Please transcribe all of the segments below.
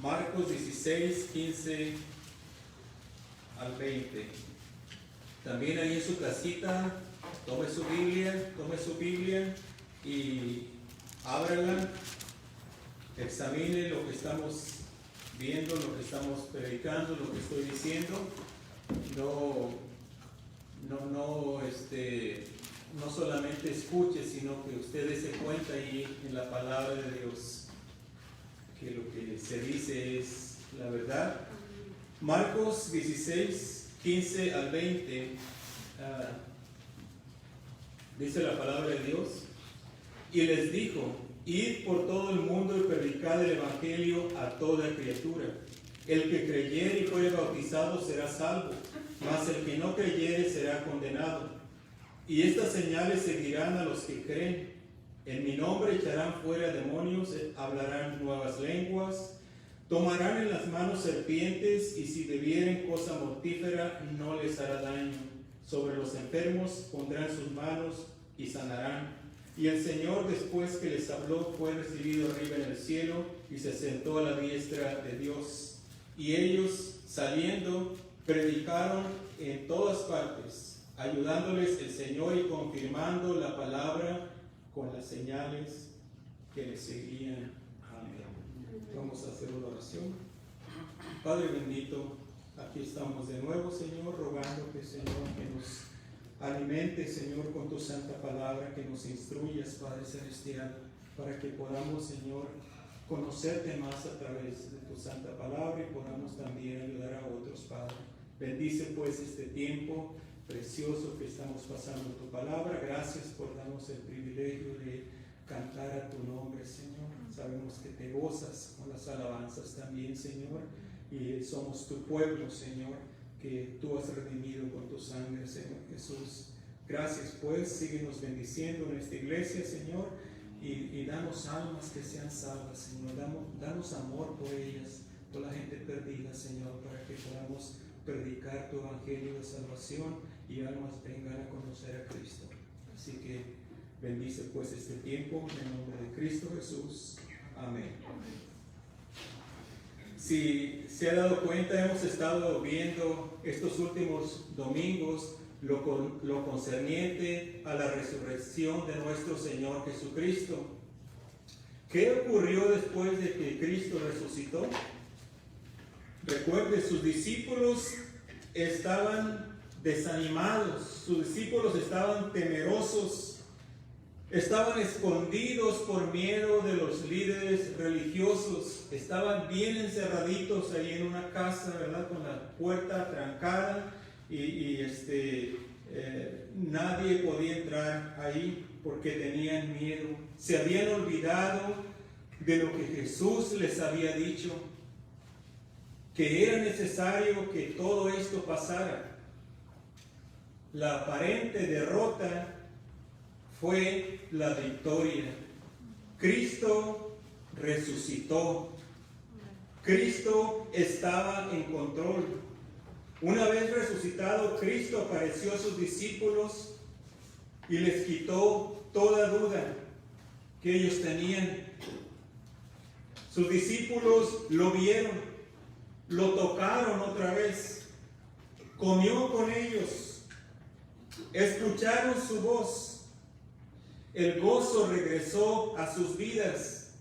Marcos 16, 15 al 20. También ahí en su casita, tome su Biblia y ábrala, examine lo que estamos viendo, lo que estamos predicando, lo que estoy diciendo. No solamente escuche, sino que usted se cuenta ahí en la palabra de Dios que lo que se dice es la verdad. Marcos 16, 15 al 20, dice la palabra de Dios: y les dijo: id por todo el mundo y predicad el evangelio a toda criatura. El que creyere y fuere bautizado será salvo, mas el que no creyere será condenado. Y estas señales seguirán a los que creen: en mi nombre echarán fuera demonios, hablarán nuevas lenguas, tomarán en las manos serpientes, y si bebieren cosa mortífera no les hará daño. Sobre los enfermos pondrán sus manos y sanarán. Y el Señor, después que les habló, fue recibido arriba en el cielo y se sentó a la diestra de Dios. Y ellos, saliendo, predicaron en todas partes, ayudándoles el Señor y confirmando la palabra con las señales que les seguían. Amén. Vamos a hacer una oración. Padre bendito, aquí estamos de nuevo, Señor, rogándote, Señor, que nos alimentes, Señor, con tu santa palabra, que nos instruyas, Padre celestial, para que podamos, Señor, conocerte más a través de tu santa palabra y podamos también ayudar a otros, Padre. Bendice pues este tiempo precioso que estamos pasando en tu palabra. Gracias por darnos el privilegio de cantar a tu nombre, Señor. Sabemos que te gozas con las alabanzas también, Señor, y somos tu pueblo, Señor, que tú has redimido con tu sangre, Señor Jesús. Gracias pues, síguenos bendiciendo en esta iglesia, Señor, y danos almas que sean salvas, Señor. Danos amor por ellas, por la gente perdida, Señor, para que podamos predicar tu evangelio de salvación y almas vengan a conocer a Cristo. Así que bendice pues este tiempo en el nombre de Cristo Jesús. Amén. Si se ha dado cuenta, hemos estado viendo estos últimos domingos lo concerniente a la resurrección de nuestro Señor Jesucristo. ¿Qué ocurrió después de que Cristo resucitó? Recuerde, sus discípulos estaban desanimados, sus discípulos estaban temerosos, estaban escondidos por miedo de los líderes religiosos, estaban bien encerraditos ahí en una casa, ¿verdad? Con la puerta trancada nadie podía entrar ahí porque tenían miedo. Se habían olvidado de lo que Jesús les había dicho, que era necesario que todo esto pasara. La aparente derrota fue la victoria. Cristo resucitó. Cristo estaba en control. Una vez resucitado, Cristo apareció a sus discípulos y les quitó toda duda que ellos tenían. Sus discípulos lo vieron, lo tocaron otra vez, comió con ellos, escucharon su voz. El gozo regresó a sus vidas,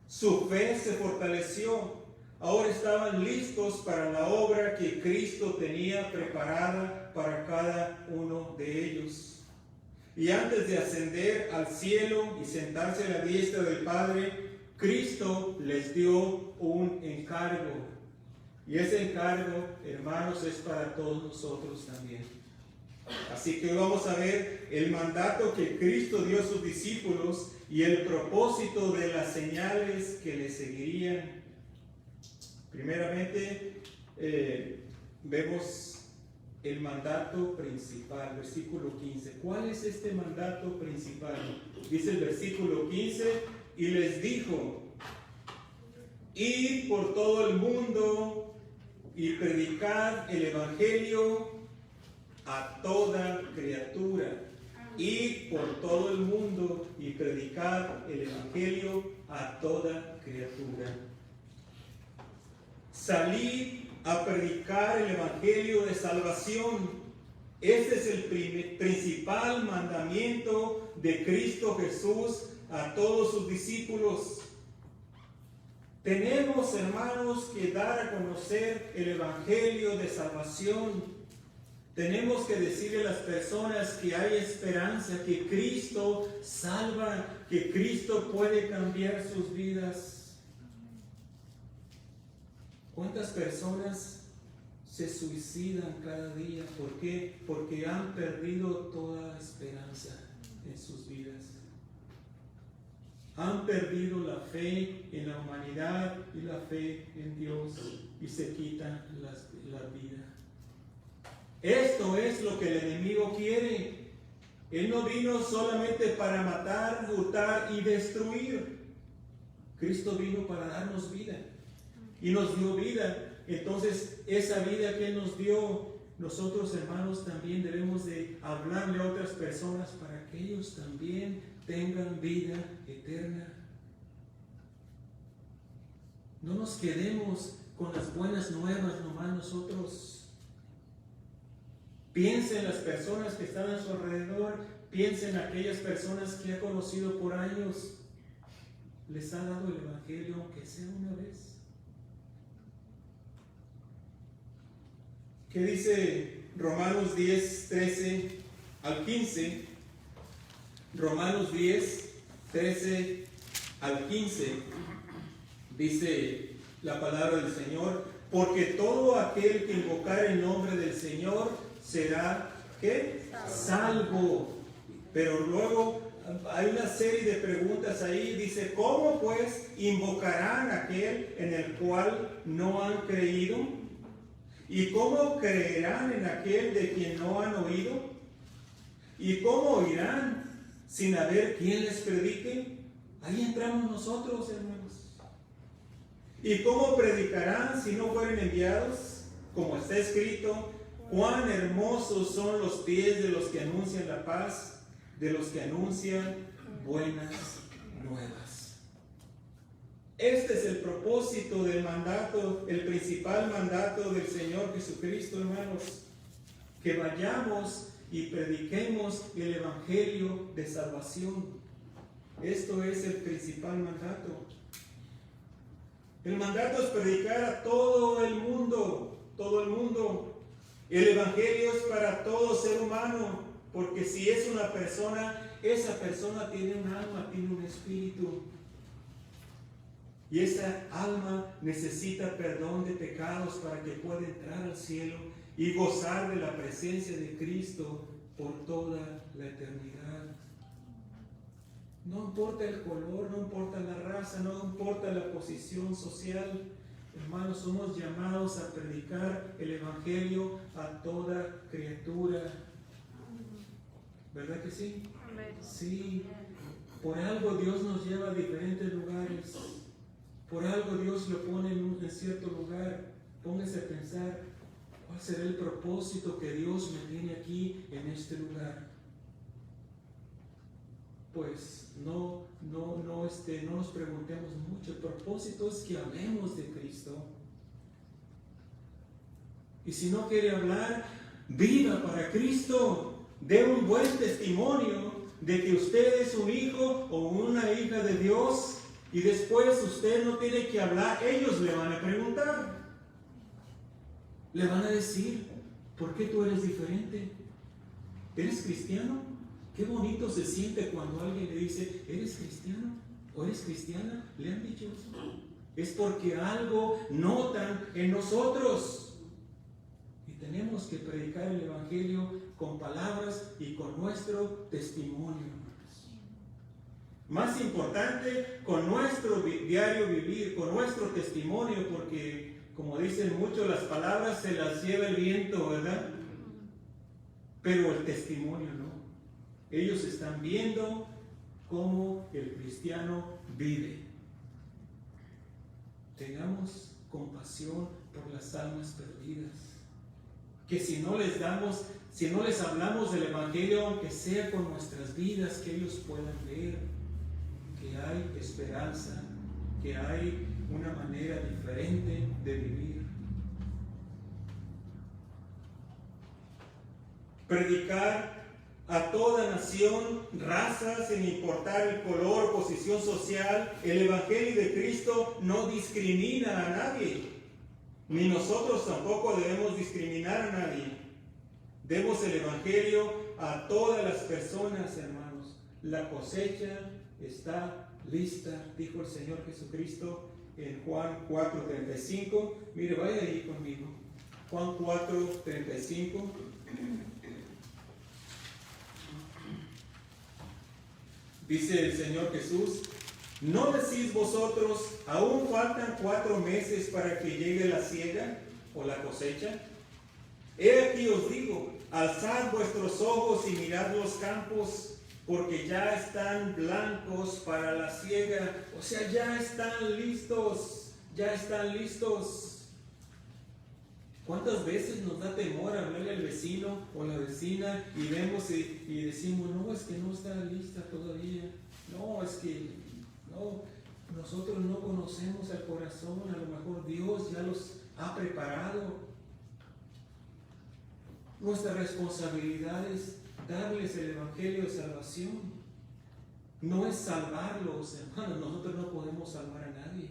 su fe se fortaleció. Ahora estaban listos para la obra que Cristo tenía preparada para cada uno de ellos. Y antes de ascender al cielo y sentarse a la diestra del Padre, Cristo les dio un encargo. Y ese encargo, hermanos, es para todos nosotros también. Así que hoy vamos a ver el mandato que Cristo dio a sus discípulos y el propósito de las señales que le seguirían. Primeramente, vemos el mandato principal, versículo 15. ¿Cuál es este mandato principal? Dice el versículo 15, y les dijo: id por todo el mundo y predicad el evangelio a toda criatura. Id por todo el mundo y predicad el evangelio a toda criatura. Salid a predicar el evangelio de salvación. Este es el principal mandamiento de Cristo Jesús a todos sus discípulos. Tenemos, hermanos, que dar a conocer el evangelio de salvación. Tenemos que decirle a las personas que hay esperanza, que Cristo salva, que Cristo puede cambiar sus vidas. ¿Cuántas personas se suicidan cada día? ¿Por qué? Porque han perdido toda esperanza en sus vidas. Han perdido la fe en la humanidad y la fe en Dios y se quitan la vida. Esto es lo que el enemigo quiere. Él no vino solamente para matar, hurtar y destruir. Cristo vino para darnos vida. Y nos dio vida. Entonces, esa vida que Él nos dio, nosotros, hermanos, también debemos de hablarle a otras personas para que ellos también tengan vida eterna. No nos quedemos con las buenas nuevas nomás nosotros. Piensen en las personas que están a su alrededor. Piensen en aquellas personas que ha conocido por años. les ha dado el Evangelio, aunque sea una vez? ¿Qué dice Romanos 10, 13 al 15? Romanos 10, 13 al 15 dice la palabra del Señor: porque todo aquel que invocar el nombre del Señor será, ¿qué? Salvo. Pero luego hay una serie de preguntas ahí. Dice: ¿cómo pues invocarán a aquel en el cual no han creído? ¿Y cómo creerán en aquel de quien no han oído? ¿Y cómo oirán sin haber quien les predique? Ahí entramos nosotros, hermanos. ¿Y cómo predicarán si no fueren enviados? Como está escrito: cuán hermosos son los pies de los que anuncian la paz, de los que anuncian buenas nuevas. Este es el propósito del mandato, el principal mandato del Señor Jesucristo, hermanos: que vayamos y prediquemos el Evangelio de salvación. Esto es el principal mandato. El mandato es predicar a todo el mundo, todo el mundo. El Evangelio es para todo ser humano, porque si es una persona, esa persona tiene un alma, tiene un espíritu. Y esa alma necesita perdón de pecados para que pueda entrar al cielo y gozar de la presencia de Cristo por toda la eternidad. No importa el color, no importa la raza, no importa la posición social. Hermanos, somos llamados a predicar el Evangelio a toda criatura. ¿Verdad que sí? Sí. Por algo Dios nos lleva a diferentes lugares. Por algo Dios lo pone en cierto lugar. Póngase a pensar: ¿cuál será el propósito que Dios me tiene aquí en este lugar? Pues no nos preguntemos mucho. El propósito es que hablemos de Cristo. Y si no quiere hablar, viva para Cristo. Dé un buen testimonio de que usted es un hijo o una hija de Dios. Y después usted no tiene que hablar. Ellos le van a preguntar. Le van a decir: ¿por qué tú eres diferente? ¿Eres cristiano? Qué bonito se siente cuando alguien le dice: ¿eres cristiano? ¿O eres cristiana? ¿Le han dicho eso? Es porque algo notan en nosotros. Y tenemos que predicar el Evangelio con palabras y con nuestro testimonio. Más importante, con nuestro diario vivir, con nuestro testimonio, porque como dicen muchos, las palabras se las lleva el viento, ¿verdad? Pero el testimonio no. Ellos están viendo cómo el cristiano vive. Tengamos compasión por las almas perdidas. Que si no les hablamos del Evangelio, aunque sea con nuestras vidas, que ellos puedan ver que hay esperanza, que hay una manera diferente de vivir. Predicar a toda nación, raza, sin importar el color, posición social. El Evangelio de Cristo no discrimina a nadie, ni nosotros tampoco debemos discriminar a nadie. Demos el Evangelio a todas las personas, hermanos. La cosecha está lista, dijo el Señor Jesucristo en Juan 4:35. Mire, vaya ahí conmigo. Juan 4:35. Dice el Señor Jesús: ¿no decís vosotros, aún faltan 4 meses para que llegue la siega o la cosecha? He aquí os digo, alzad vuestros ojos y mirad los campos, porque ya están blancos para la siega. O sea, ya están listos, ya están listos. ¿Cuántas veces nos da temor hablarle al vecino o la vecina y vemos y decimos: no, es que no está lista todavía? No, es que no, nosotros no conocemos el corazón. A lo mejor Dios ya los ha preparado. Nuestra responsabilidad es darles el Evangelio de salvación. no es salvarlos, hermanos. Nosotros no podemos salvar a nadie,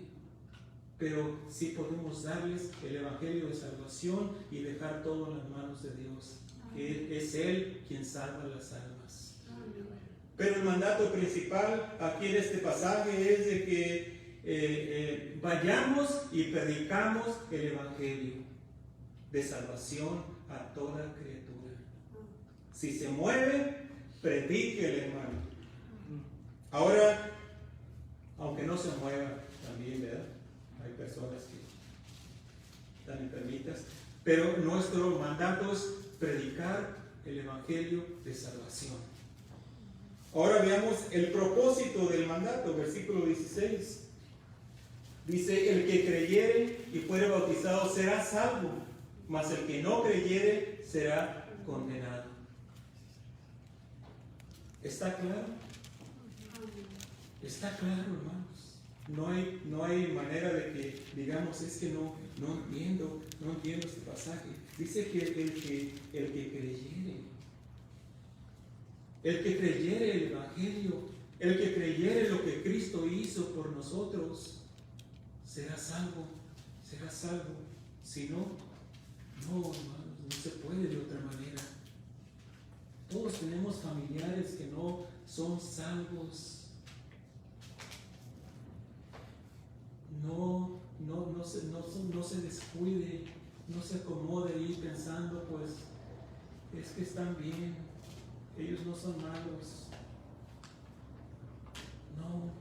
pero sí podemos darles el evangelio de salvación y dejar todo en las manos de Dios. Es Él quien salva las almas. Pero el mandato principal aquí en este pasaje es de que vayamos y predicamos el evangelio de salvación a toda criatura. Si se mueve, predique, hermano. Ahora, aunque no se mueva también, ¿verdad? Hay personas que están enfermitas, pero nuestro mandato es predicar el evangelio de salvación. Ahora veamos el propósito del mandato, versículo 16. Dice: el que creyere y fuere bautizado será salvo, mas el que no creyere será condenado. ¿Está claro? Está claro, hermanos. No hay manera de que digamos, es que no entiendo este pasaje. Dice que el que creyere el evangelio, el que creyere lo que Cristo hizo por nosotros, será salvo. Si no, hermanos, no se puede de otra manera. Todos tenemos familiares que no son salvos. No se descuide, no se acomode ahí pensando, pues, es que están bien, ellos no son malos. No,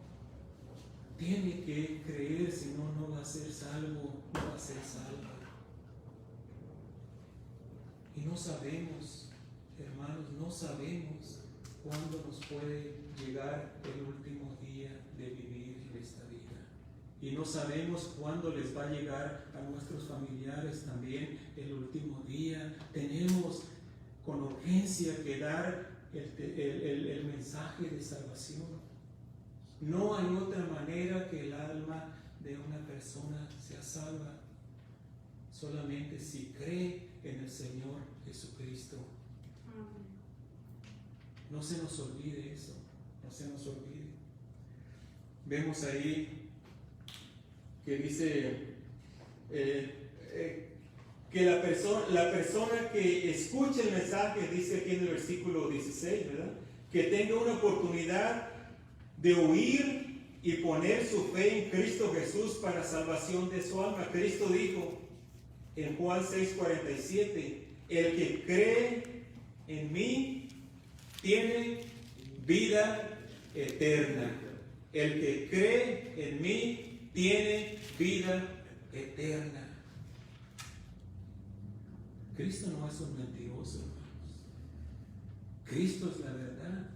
tiene que creer, si no, no va a ser salvo, no va a ser salvo. Y no sabemos, hermanos, no sabemos cuándo nos puede llegar el último día de vivir en esta vida. Y no sabemos cuándo les va a llegar a nuestros familiares también el último día. Tenemos con urgencia que dar el mensaje de salvación. No hay otra manera que el alma de una persona sea salva, solamente si cree en el Señor Jesucristo. No se nos olvide eso, no se nos olvide. Vemos ahí que dice que la persona que escuche el mensaje, dice aquí en el versículo 16, ¿verdad?, que tenga una oportunidad de oír y poner su fe en Cristo Jesús para salvación de su alma. Cristo dijo en Juan 6:47, el que cree en mí tiene vida eterna. El que cree en mí tiene vida eterna. Cristo no es un mentiroso, hermanos. Cristo es la verdad.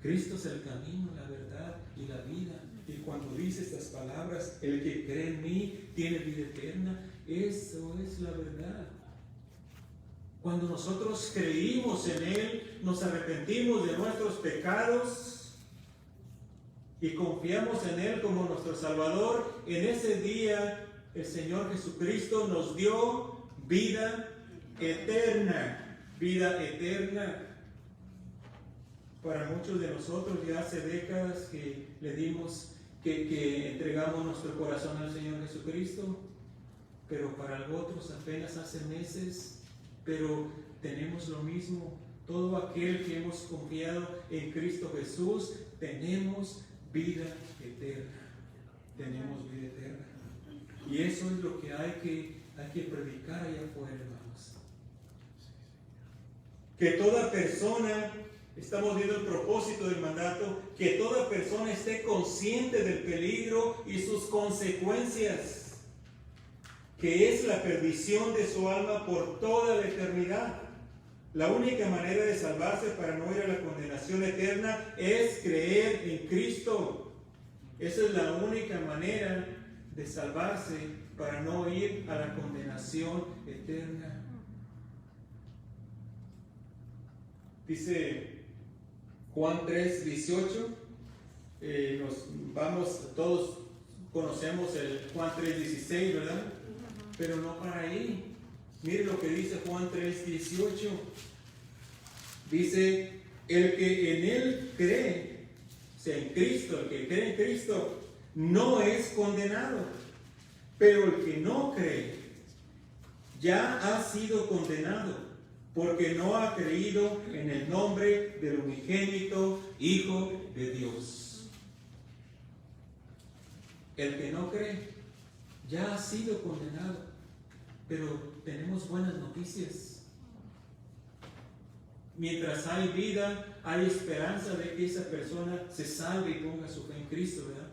Cristo es el camino, la verdad y la vida. Y cuando dice estas palabras, el que cree en mí tiene vida eterna, eso es la verdad. Cuando nosotros creímos en Él, nos arrepentimos de nuestros pecados y confiamos en Él como nuestro Salvador, en ese día el Señor Jesucristo nos dio vida eterna. Vida eterna. Para muchos de nosotros ya hace décadas que le dimos, que entregamos nuestro corazón al Señor Jesucristo, pero para otros apenas hace meses, pero tenemos lo mismo. Todo aquel que hemos confiado en Cristo Jesús, tenemos vida eterna. Tenemos vida eterna. Y eso es lo que hay que predicar allá afuera, hermanos. Que toda persona, estamos viendo el propósito del mandato, que toda persona esté consciente del peligro y sus consecuencias, que es la perdición de su alma por toda la eternidad. La única manera de salvarse para no ir a la condenación eterna es creer en Cristo. Esa es la única manera de salvarse para no ir a la condenación eterna. Dice Juan 3:18. Todos conocemos el Juan 3:16, ¿verdad? Pero no para ahí. Mire lo que dice Juan 3:18. Dice: El que en Él cree, o sea, en Cristo, el que cree en Cristo, no es condenado. Pero el que no cree ya ha sido condenado, porque no ha creído en el nombre del unigénito Hijo de Dios. El que no cree ya ha sido condenado, pero tenemos buenas noticias. Mientras hay vida, hay esperanza de que esa persona se salve y ponga su fe en Cristo, ¿verdad?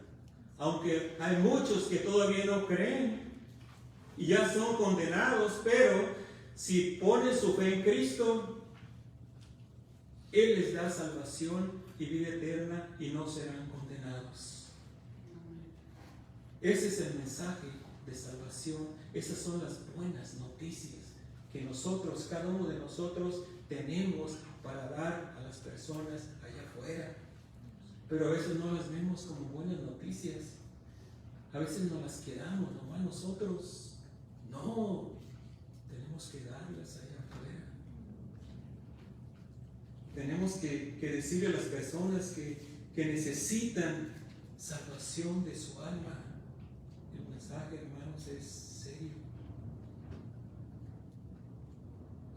Aunque hay muchos que todavía no creen y ya son condenados, pero si ponen su fe en Cristo, Él les da salvación y vida eterna y no serán condenados. Ese es el mensaje de salvación. Esas son las buenas noticias que nosotros, cada uno de nosotros, tenemos para dar a las personas allá afuera. Pero a veces no las vemos como buenas noticias. A veces no las quedamos nomás nosotros. No, tenemos que darlas allá afuera. Tenemos que decirle a las personas que necesitan salvación de su alma. El mensaje, hermanos, es serio.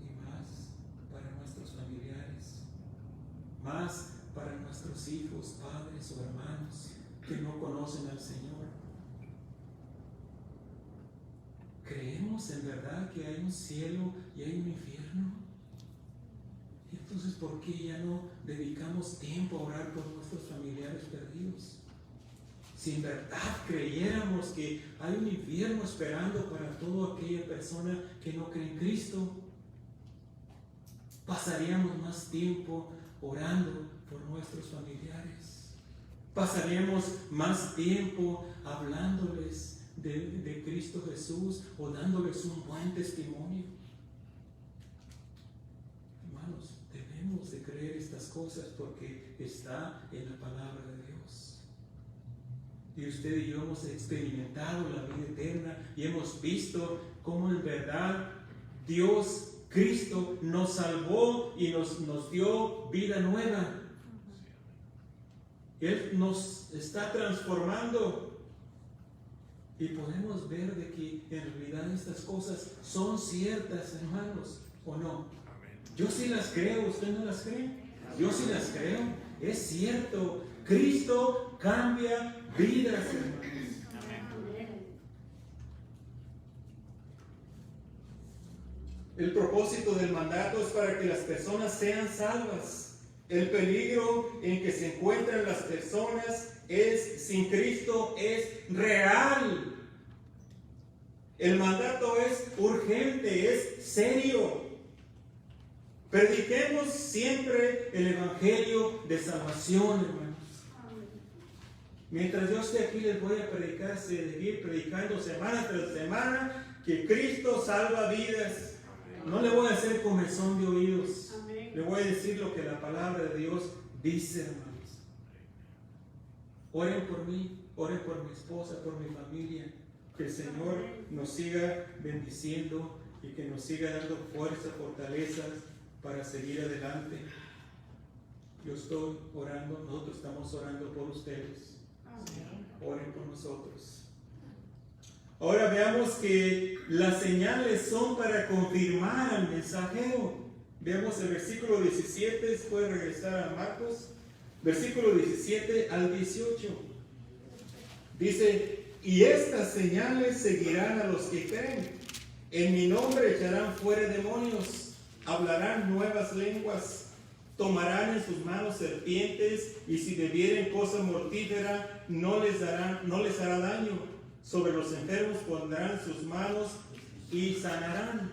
Y más para nuestros familiares, más para nuestros hijos, padres o hermanos que no conocen al Señor. ¿Creemos en verdad que hay un cielo y hay un infierno? Entonces, ¿por qué ya no dedicamos tiempo a orar por nuestros familiares perdidos? Si en verdad creyéramos que hay un infierno esperando para toda aquella persona que no cree en Cristo, pasaríamos más tiempo orando por nuestros familiares. Pasaríamos más tiempo hablándoles de Cristo Jesús o dándoles un buen testimonio. Hermanos, debemos de creer estas cosas porque está en la palabra de Dios. Y usted y yo hemos experimentado la vida eterna y hemos visto cómo en verdad Dios, Cristo, nos salvó y nos dio vida nueva. Él nos está transformando. Y podemos ver de que en realidad estas cosas son ciertas, hermanos, ¿o no? Yo sí las creo, ¿usted no las cree? Yo sí las creo, es cierto. Cristo cambia vidas, hermanos. El propósito del mandato es para que las personas sean salvas. El peligro en que se encuentran las personas sin Cristo es real. El mandato es urgente, es serio. Prediquemos siempre el evangelio de salvación, hermanos. Mientras yo esté aquí les voy a predicar, seguir predicando semana tras semana que Cristo salva vidas. No le voy a hacer comezón de oídos. Le voy a decir lo que la palabra de Dios dice, hermanos. Oren por mí, oren por mi esposa, por mi familia. Que el Señor nos siga bendiciendo y que nos siga dando fuerza, fortalezas para seguir adelante. Yo estoy orando, nosotros estamos orando por ustedes. Oren por nosotros. Ahora veamos que las señales son para confirmar al mensajero. Veamos el versículo 17, después regresar a Marcos. Versículo 17 al 18. Dice: y estas señales seguirán a los que creen. En mi nombre echarán fuera demonios, hablarán nuevas lenguas, tomarán en sus manos serpientes, y si bebieren cosa mortífera no les hará daño. Sobre los enfermos pondrán sus manos y sanarán.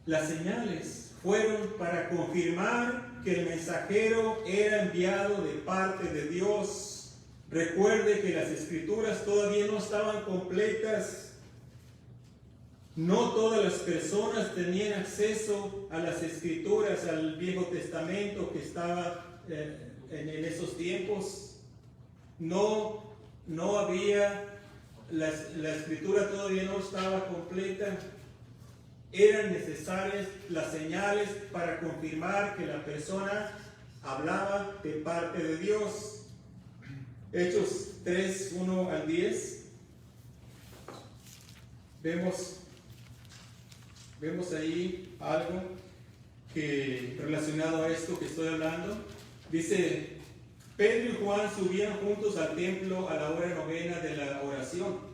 Las señales fueron para confirmar que el mensajero era enviado de parte de Dios. Recuerde que las escrituras todavía no estaban completas. No todas las personas tenían acceso a las escrituras, al Viejo Testamento que estaba en esos tiempos. No había, la escritura todavía no estaba completa. eran necesarias las señales para confirmar que la persona hablaba de parte de Dios. Hechos 3, 1 al 10. Vemos ahí algo que relacionado a esto que estoy hablando. Dice: Pedro y Juan subían juntos al templo a la hora novena de la oración.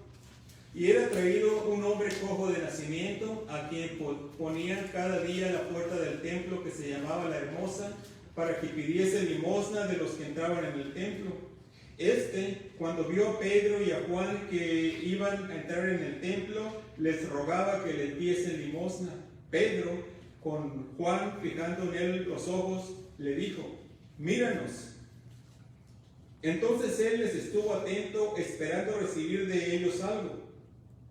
Y era traído un hombre cojo de nacimiento, a quien ponían cada día a la puerta del templo, que se llamaba La Hermosa, para que pidiese limosna de los que entraban en el templo. Cuando vio a Pedro y a Juan que iban a entrar en el templo, les rogaba que les diesen limosna. Pedro, con Juan fijando en él los ojos, le dijo: míranos. Entonces él les estuvo atento, esperando recibir de ellos algo.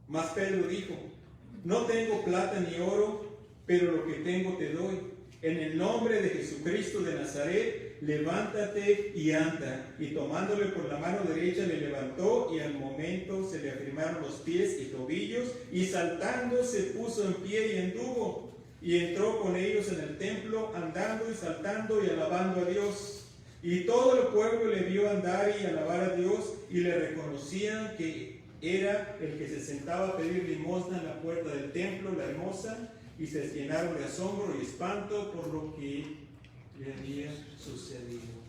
Mas Pedro dijo: no tengo plata ni oro, pero lo que tengo te doy. En el nombre de Jesucristo de Nazaret, levántate y anda. Y tomándole por la mano derecha le levantó, y al momento se le afirmaron los pies y tobillos, y saltando se puso en pie y anduvo. Y entró con ellos en el templo, andando y saltando y alabando a Dios. Y todo el pueblo le vio andar y alabar a Dios, y le reconocían que era el que se sentaba a pedir limosna en la puerta del templo, La Hermosa, y se llenaron de asombro y espanto por lo que le había sucedido.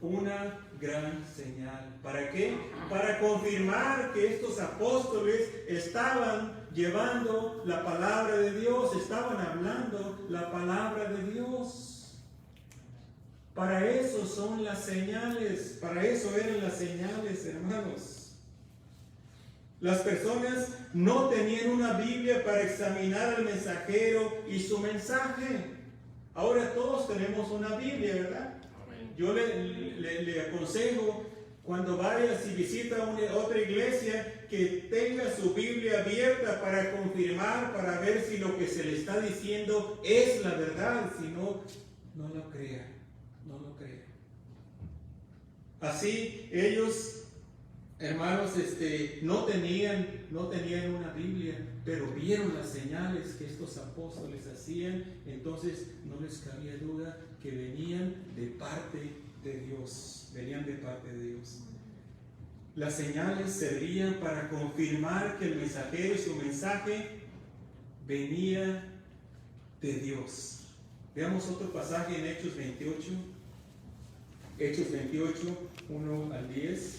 Una gran señal. ¿Para qué? Para confirmar que estos apóstoles estaban llevando la palabra de Dios, estaban hablando la palabra de Dios. Para eso son las señales, para eso eran las señales, hermanos. Las personas no tenían una Biblia para examinar al mensajero y su mensaje. Ahora todos tenemos una Biblia, ¿verdad? Yo le aconsejo, cuando vayas y visita otra iglesia, que tenga su Biblia abierta para confirmar, para ver si lo que se le está diciendo es la verdad. Si no, no lo crea, no lo crea. Así ellos, hermanos, no tenían una Biblia, pero vieron las señales que estos apóstoles hacían. Entonces no les cabía duda que venían de parte de Dios, Las señales servían para confirmar que el mensajero y su mensaje venía de Dios. Veamos otro pasaje en Hechos 28, 1 al 10.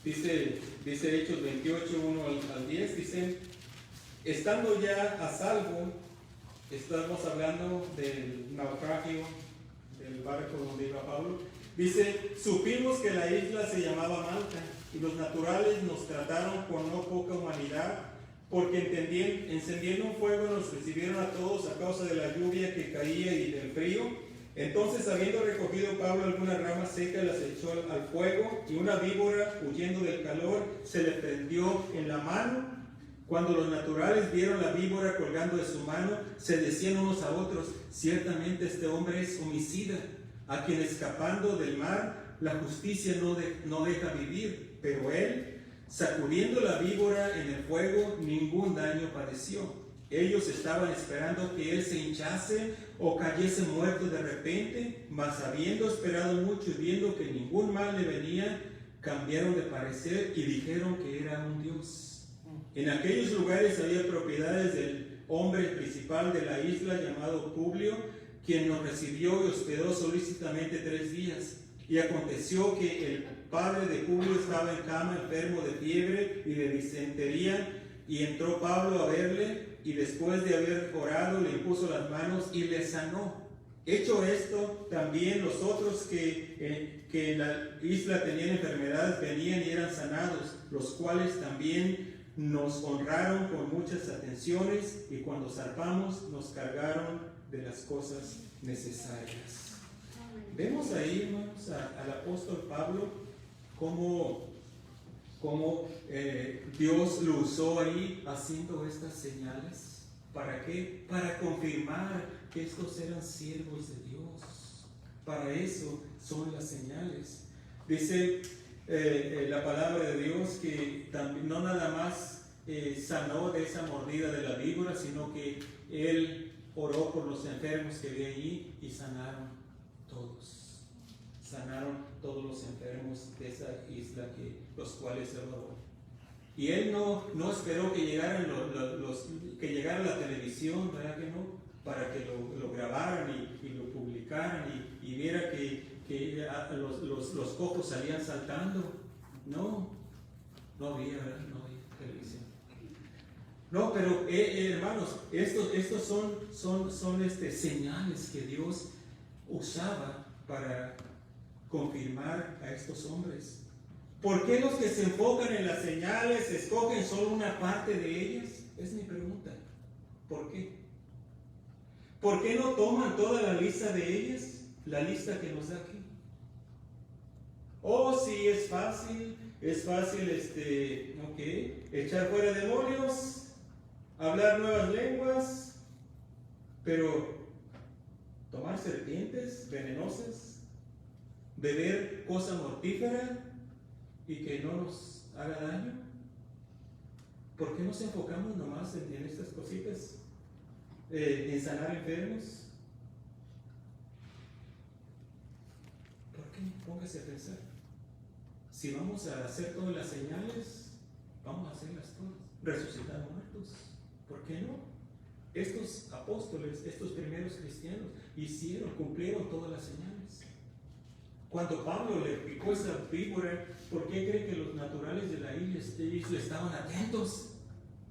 Dice Hechos 28, 1 al 10, dice: estando ya a salvo, estamos hablando del naufragio del barco donde iba Pablo, dice: supimos que la isla se llamaba Malta, y los naturales nos trataron con no poca humanidad, porque encendiendo un fuego nos recibieron a todos a causa de la lluvia que caía y del frío. Entonces, habiendo recogido Pablo algunas ramas secas, las echó al fuego, y una víbora, huyendo del calor, se le prendió en la mano. Cuando los naturales vieron la víbora colgando de su mano, se decían unos a otros: ciertamente este hombre es homicida, a quien escapando del mar la justicia no deja vivir. Pero él, sacudiendo la víbora en el fuego, ningún daño padeció. Ellos estaban esperando que él se hinchase o cayese muerto de repente, mas habiendo esperado mucho y viendo que ningún mal le venía, cambiaron de parecer y dijeron que era un dios. En aquellos lugares había propiedades del hombre principal de la isla llamado Publio, quien nos recibió y hospedó solícitamente 3 días. Y aconteció que el padre de Publio estaba en cama, enfermo de fiebre y de disentería, y entró Pablo a verle, y después de haber orado le impuso las manos y le sanó. Hecho esto, también los otros que en la isla tenían enfermedades venían y eran sanados, los cuales también nos honraron con muchas atenciones, y cuando zarpamos nos cargaron de las cosas necesarias. Vemos ahí, hermanos, al apóstol Pablo, cómo Dios lo usó ahí haciendo estas señales. ¿Para qué? Para confirmar que estos eran siervos de Dios. Para eso son las señales. Dice la palabra de Dios que también, no nada más sanó de esa mordida de la víbora, sino que Él oró por los enfermos que había allí y sanaron todos. Sanaron todos los enfermos de esa isla, los cuales Él oró. Y Él no esperó que llegaran que llegara la televisión, ¿verdad que no? Para que lo grabaran y lo publicaran y viera que los cojos salían saltando. No había, ¿verdad? No había televisión. No, pero hermanos, estos son señales que Dios usaba para confirmar a estos hombres. ¿Por qué los que se enfocan en las señales escogen solo una parte de ellas? Es mi pregunta. ¿Por qué? ¿Por qué no toman toda la lista de ellas? La lista que nos da aquí. Oh, sí, es fácil, echar fuera demonios, hablar nuevas lenguas, pero tomar serpientes venenosas, beber cosa mortífera y que no nos haga daño. ¿Por qué nos enfocamos nomás en estas cositas? En sanar enfermos. ¿Por qué? Póngase a pensar. Si vamos a hacer todas las señales, vamos a hacerlas todas. Resucitar muertos. ¿Por qué no? Estos apóstoles, estos primeros cristianos, cumplieron todas las señales. Cuando Pablo le picó esa víbora, ¿por qué cree que los naturales de la isla estaban atentos?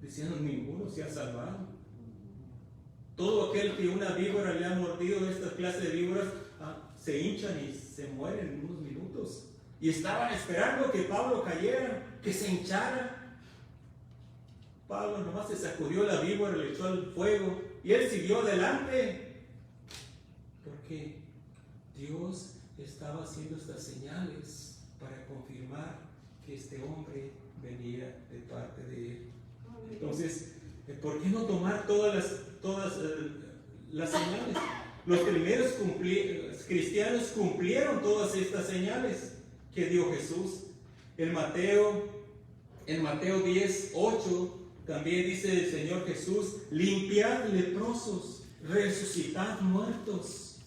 Diciendo, ninguno se ha salvado. Todo aquel que una víbora le ha mordido de esta clase de víboras, se hinchan y se mueren en unos minutos. Y estaban esperando que Pablo cayera, que se hinchara. Pablo nomás se sacudió la víbora, le echó al fuego y él siguió adelante. Porque Dios estaba haciendo estas señales para confirmar que este hombre venía de parte de él. Entonces, ¿por qué no tomar todas las señales? Los primeros cristianos cumplieron todas estas señales que dio Jesús. En Mateo 10:8 también dice el Señor Jesús: limpiad leprosos, resucitad muertos.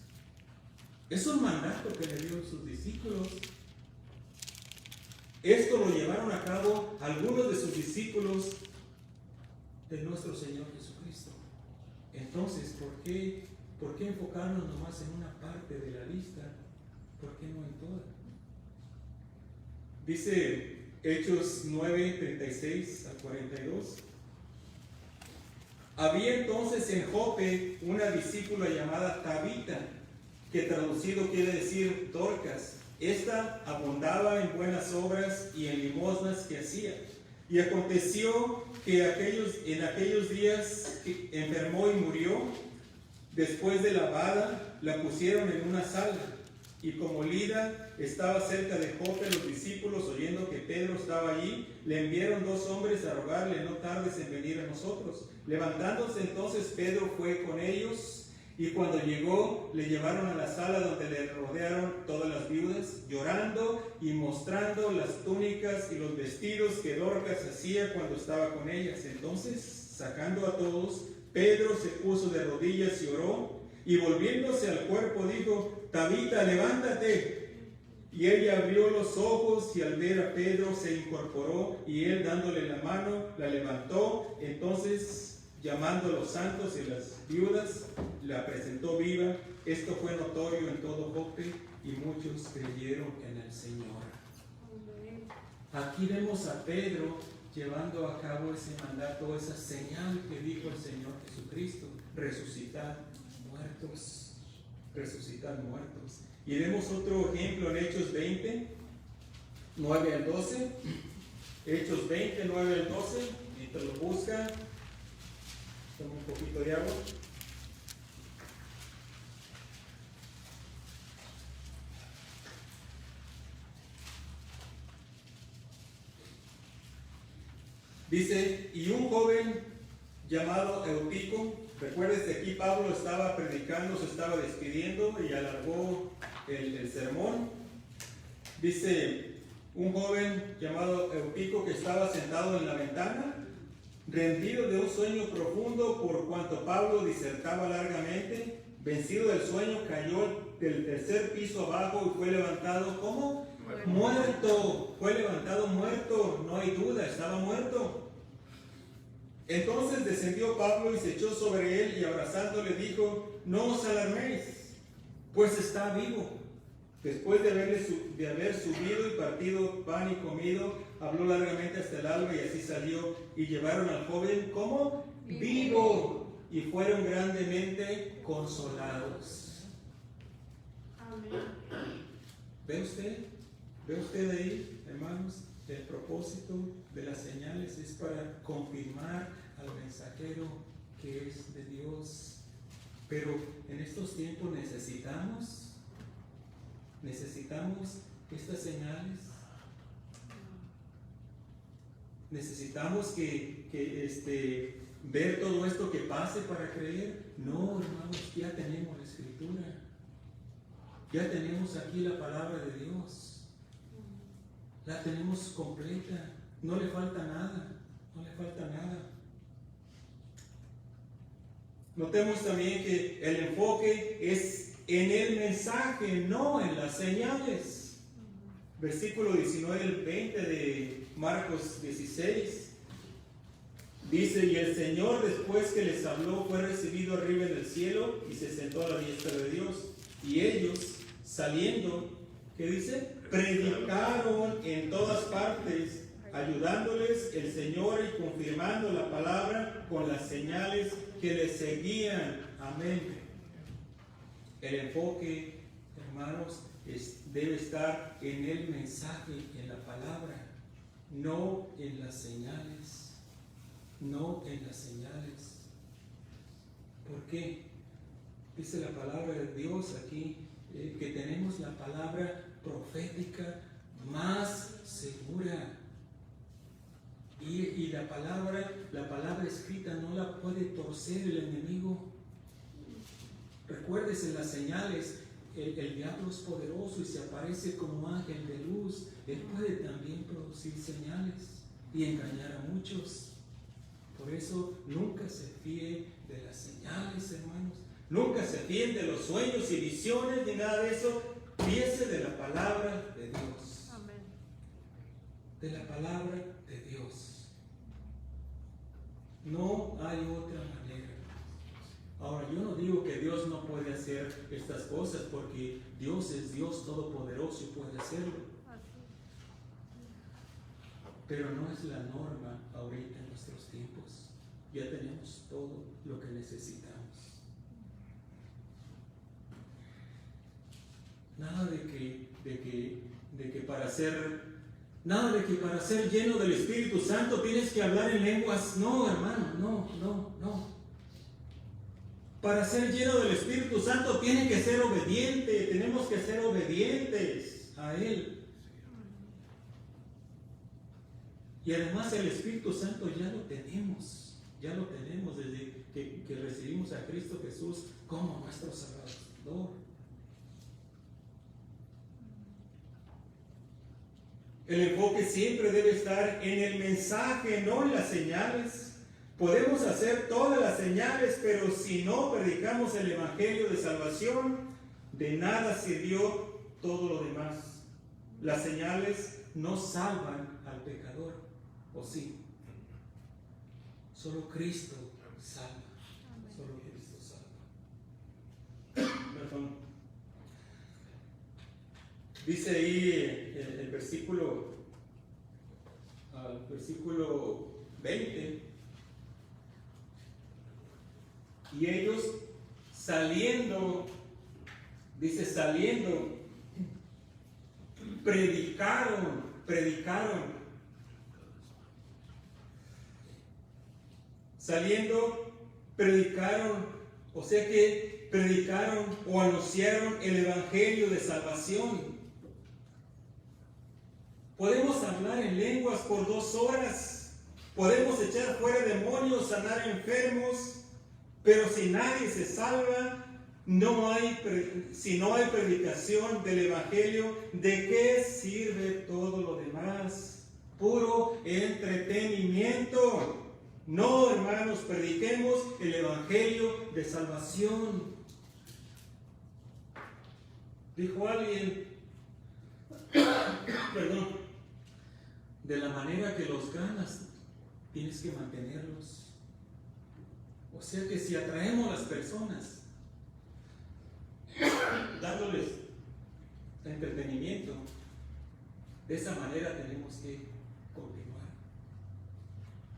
Es un mandato que le dio a sus discípulos. Esto lo llevaron a cabo algunos de sus discípulos de nuestro Señor Jesucristo. Entonces, ¿por qué enfocarnos nomás en una parte de la lista? ¿Por qué no en toda? Dice Hechos 9:36 al 42. Había entonces en Jope una discípula llamada Tabita, que traducido quiere decir Dorcas. Esta abundaba en buenas obras y en limosnas que hacía. Y aconteció que en aquellos días enfermó y murió. Después de lavada, la pusieron en una sala. Y como Lida estaba cerca de Jope, los discípulos, oyendo que Pedro estaba allí, le enviaron 2 hombres a rogarle: no tardes en venir a nosotros. Levantándose entonces, Pedro fue con ellos. Y cuando llegó, le llevaron a la sala donde le rodearon todas las viudas, llorando y mostrando las túnicas y los vestidos que Dorcas hacía cuando estaba con ellas. Entonces, sacando a todos, Pedro se puso de rodillas y oró, y volviéndose al cuerpo dijo: Tabita, levántate. Y ella abrió los ojos, y al ver a Pedro se incorporó, y él, dándole la mano, la levantó. Entonces, llamando a los santos y las viudas, la presentó viva. Esto fue notorio en todo Jope, y muchos creyeron en el Señor. Aquí vemos a Pedro llevando a cabo ese mandato, esa señal que dijo el Señor Jesucristo: resucitar muertos, resucitar muertos. Y vemos otro ejemplo en Hechos 20, 9 al 12. Hechos 20, 9 al 12. Mientras lo busca, toma un poquito de agua. Dice: y un joven llamado Eutico, recuerdes que aquí Pablo estaba predicando, se estaba despidiendo y alargó el sermón. Dice, un joven llamado Eutico que estaba sentado en la ventana, rendido de un sueño profundo por cuanto Pablo disertaba largamente, vencido del sueño, cayó del tercer piso abajo y fue levantado como muerto. Fue levantado muerto, no hay duda, estaba muerto. Entonces descendió Pablo y se echó sobre él y abrazándole dijo, no os alarméis, pues está vivo. Después de haber subido y partido pan y comido, habló largamente hasta el alba y así salió y llevaron al joven como vivo y fueron grandemente consolados. Amén. ¿Ve usted? ¿Ve usted ahí, hermanos? El propósito de las señales es para confirmar al mensajero que es de Dios. Pero en estos tiempos necesitamos estas señales. Necesitamos ver todo esto que pase para creer. No, hermanos, ya tenemos la Escritura. Ya tenemos aquí la palabra de Dios. La tenemos completa. No le falta nada. No le falta nada. Notemos también que el enfoque es en el mensaje, no en las señales. Versículo 19 al 20 de Marcos 16. Dice, y el Señor después que les habló fue recibido arriba en el cielo y se sentó a la diestra de Dios. Y ellos saliendo, ¿qué dice? Predicaron en todas partes, ayudándoles el Señor y confirmando la palabra con las señales que les seguían. Amén. El enfoque, hermanos, debe estar en el mensaje, en la palabra, no en las señales. No en las señales. ¿Por qué? Dice la palabra de Dios aquí que tenemos la palabra profética más segura. Y la palabra escrita no la puede torcer el enemigo. Recuérdese las señales. El diablo es poderoso y se aparece como ángel de luz. Él puede también producir señales y engañar a muchos. Por eso nunca se fíe de las señales, hermanos. Nunca se fíen de los sueños y visiones ni nada de eso. Fíese de la palabra de Dios. Amén. De la palabra de Dios. No hay otra manera. Ahora, yo no digo que Dios no puede hacer estas cosas, porque Dios es Dios todopoderoso y puede hacerlo. Pero no es la norma ahorita en nuestros tiempos. Ya tenemos todo lo que necesitamos. Nada de que para ser lleno del Espíritu Santo tienes que hablar en lenguas. No, hermano, no. Para ser lleno del Espíritu Santo tiene que ser obediente. Tenemos que ser obedientes a Él. Y además el Espíritu Santo ya lo tenemos desde que recibimos a Cristo Jesús como nuestro Salvador. El enfoque siempre debe estar en el mensaje, no en las señales. Podemos hacer todas las señales, pero si no predicamos el Evangelio de salvación, de nada sirvió todo lo demás. Las señales no salvan al pecador, ¿o sí? Solo Cristo salva. Solo Cristo salva. Perdón. Dice ahí el versículo 20. Y ellos saliendo, predicaron. Saliendo, predicaron, o sea que predicaron o anunciaron el Evangelio de salvación. Podemos hablar en lenguas por 2 horas, podemos echar fuera demonios, sanar enfermos, pero si nadie se salva, si no hay predicación del Evangelio, ¿de qué sirve todo lo demás? Puro entretenimiento. No, hermanos, prediquemos el Evangelio de salvación. Dijo alguien, perdón, de la manera que los ganas, tienes que mantenerlos. O sea que si atraemos a las personas, dándoles entretenimiento, de esa manera tenemos que continuar.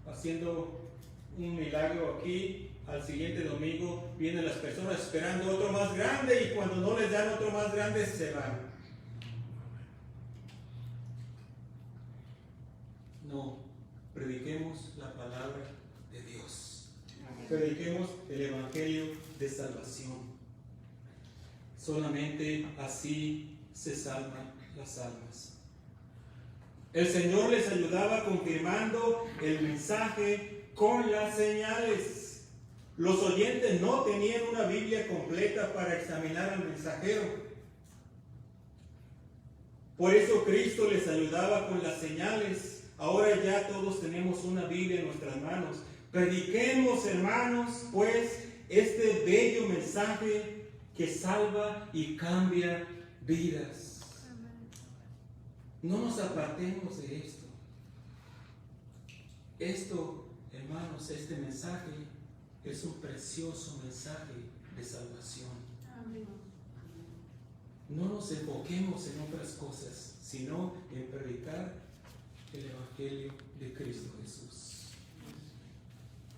Haciendo un milagro aquí, al siguiente domingo vienen las personas esperando otro más grande y cuando no les dan otro más grande se van. No, prediquemos la palabra de Dios. Prediquemos el Evangelio de salvación. Solamente así se salvan las almas. El Señor les ayudaba confirmando el mensaje con las señales. Los oyentes no tenían una Biblia completa para examinar al mensajero. Por eso Cristo les ayudaba con las señales. Ahora ya todos tenemos una Biblia en nuestras manos. Prediquemos, hermanos, pues, este bello mensaje que salva y cambia vidas. No nos apartemos de esto. Esto, hermanos, este mensaje es un precioso mensaje de salvación. No nos enfoquemos en otras cosas, sino en predicar el Evangelio de Cristo Jesús.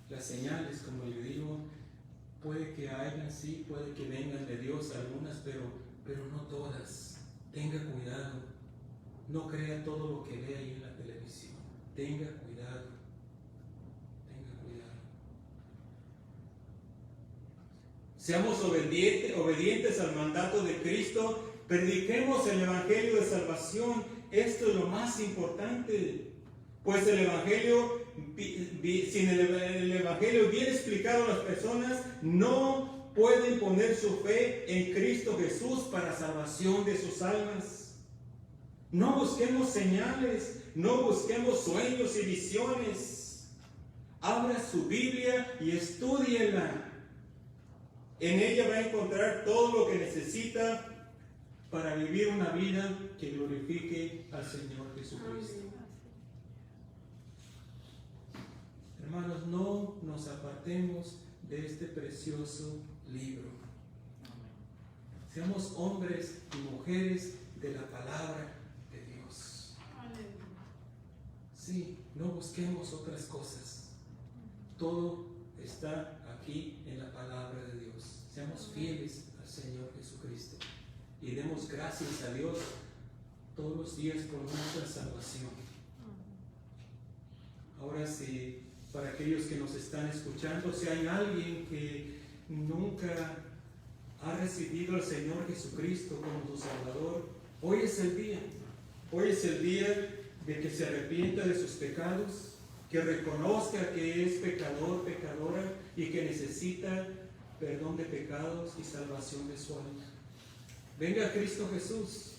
Las señales, como le digo, puede que hayan, sí, puede que vengan de Dios algunas, pero no todas. Tenga cuidado. No crea todo lo que ve ahí en la televisión. Tenga cuidado. Tenga cuidado. Seamos obedientes al mandato de Cristo. Prediquemos el Evangelio de salvación. Esto es lo más importante. Pues el Evangelio, sin el Evangelio bien explicado a las personas, no pueden poner su fe en Cristo Jesús para salvación de sus almas. No busquemos señales, no busquemos sueños y visiones. Abra su Biblia y estúdiela. En ella va a encontrar todo lo que necesita para vivir una vida que glorifique al Señor Jesucristo. Hermanos, no nos apartemos de este precioso libro. Seamos hombres y mujeres de la palabra de Dios. Sí, no busquemos otras cosas. Todo está aquí en la palabra de Dios. Seamos fieles al Señor Jesucristo y demos gracias a Dios todos los días por nuestra salvación. Ahora sí, para aquellos que nos están escuchando, si hay alguien que nunca ha recibido al Señor Jesucristo como su Salvador, hoy es el día. Hoy es el día de que se arrepienta de sus pecados, que reconozca que es pecador, pecadora y que necesita perdón de pecados y salvación de su alma. Venga a Cristo Jesús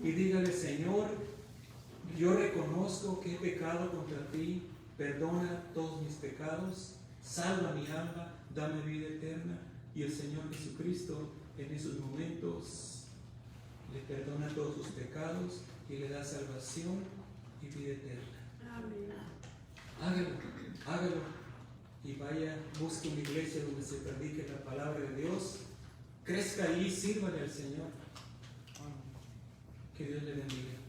y dígale: Señor, yo reconozco que he pecado contra ti. Perdona todos mis pecados, salva mi alma, dame vida eterna. Y el Señor Jesucristo en esos momentos le perdona todos sus pecados y le da salvación y vida eterna. Amén. Hágalo y vaya, busque una iglesia donde se predique la palabra de Dios. Crezca ahí, sírvale al Señor. Que Dios le bendiga.